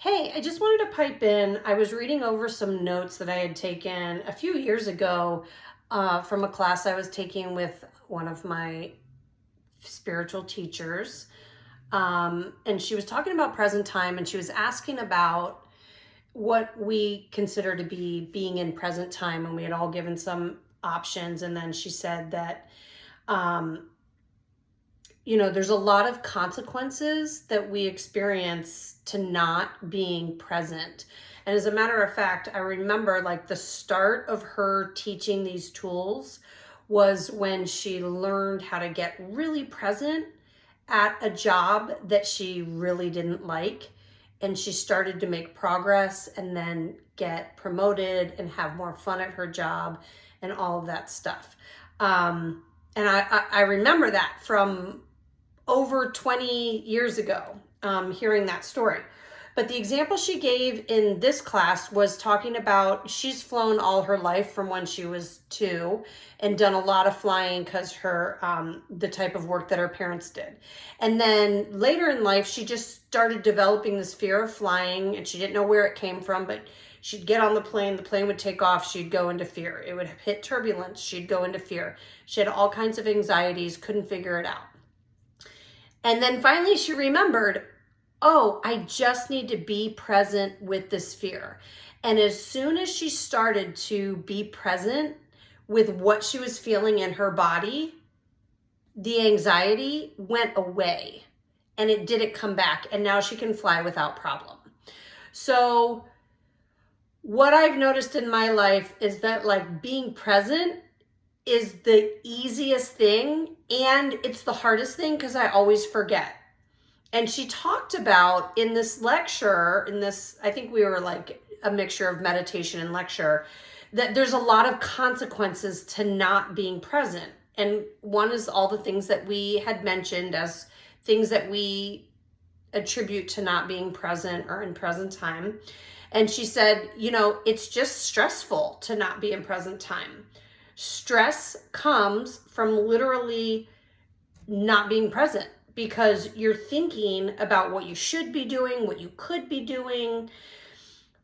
Hey, I just wanted to pipe in. I was reading over some notes that I had taken a few years ago from a class I was taking with one of my spiritual teachers. And she was talking about present time, and she was asking about what we consider to be being in present time. And we had all given some options. And then she said that um, there's a lot of consequences that we experience to not being present. And as a matter of fact, I remember like the start of her teaching these tools was when she learned how to get really present at a job that she really didn't like. And she started to make progress and then get promoted and have more fun at her job and all of that stuff. And I remember that from over 20 years ago, hearing that story. But the example she gave in this class was talking about she's flown all her life from when she was 2 and done a lot of flying because the type of work that her parents did. And then later in life, she just started developing this fear of flying, and she didn't know where it came from, but she'd get on the plane would take off, she'd go into fear. It would hit turbulence, she'd go into fear. She had all kinds of anxieties, couldn't figure it out. And then finally she remembered, oh, I just need to be present with this fear. And as soon as she started to be present with what she was feeling in her body, the anxiety went away and it didn't come back. And now she can fly without problem. So what I've noticed in my life is that like being present is the easiest thing, and it's the hardest thing because I always forget. And she talked about in this lecture, I think we were like a mixture of meditation and lecture, that there's a lot of consequences to not being present. And one is all the things that we had mentioned as things that we attribute to not being present or in present time. And she said, it's just stressful to not be in present time. Stress comes from literally not being present because you're thinking about what you should be doing, what you could be doing,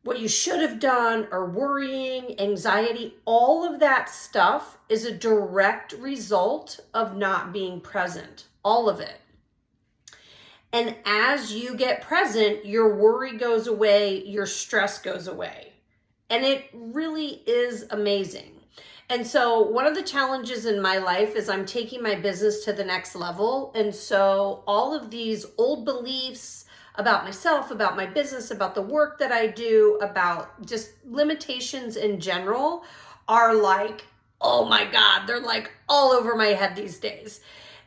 what you should have done, or worrying, anxiety. All of that stuff is a direct result of not being present, all of it. And as you get present, your worry goes away, your stress goes away. And it really is amazing. And so one of the challenges in my life is I'm taking my business to the next level. And so all of these old beliefs about myself, about my business, about the work that I do, about just limitations in general are like, oh my God, they're like all over my head these days.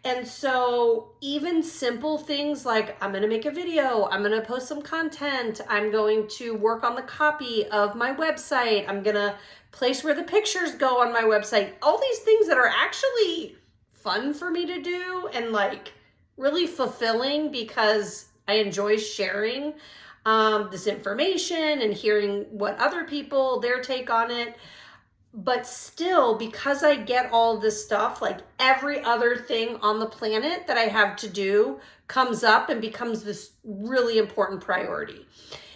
And so even simple things like I'm going to make a video, I'm going to post some content, I'm going to work on the copy of my website, I'm going to place where the pictures go on my website, all these things that are actually fun for me to do and like really fulfilling because I enjoy sharing this information and hearing what other people, their take on it. But still, because I get all this stuff, like every other thing on the planet that I have to do comes up and becomes this really important priority.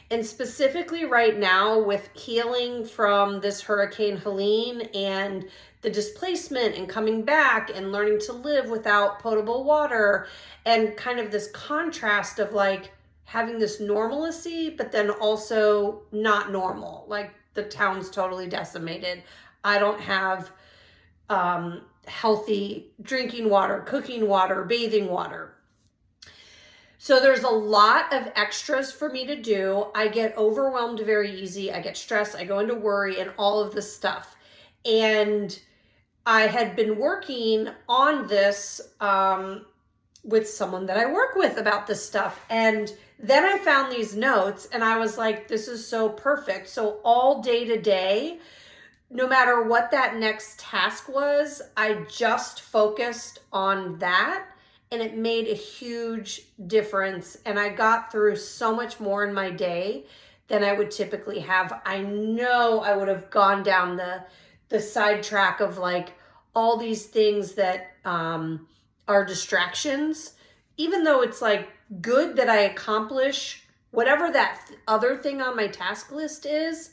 And specifically right now with healing from this Hurricane Helene and the displacement and coming back and learning to live without potable water and kind of this contrast of like having this normalcy, but then also not normal. Like the town's totally decimated. I don't have healthy drinking water, cooking water, bathing water. So there's a lot of extras for me to do. I get overwhelmed very easy. I get stressed. I go into worry and all of this stuff. And I had been working on this with someone that I work with about this stuff. And then I found these notes and I was like, this is so perfect. So all day to day, no matter what that next task was, I just focused on that. And it made a huge difference. And I got through so much more in my day than I would typically have. I know I would have gone down the sidetrack of like all these things that are distractions, even though it's like good that I accomplish whatever that other thing on my task list is,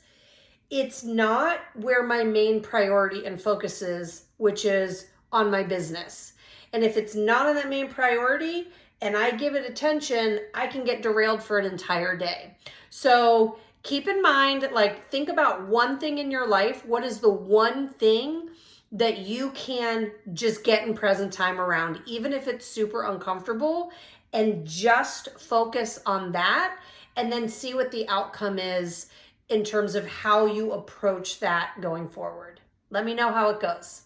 it's not where my main priority and focus is, which is on my business. And if it's not on that main priority and I give it attention, I can get derailed for an entire day. So keep in mind, like, think about one thing in your life. What is the one thing that you can just get in present time around, even if it's super uncomfortable, and just focus on that and then see what the outcome is in terms of how you approach that going forward. Let me know how it goes.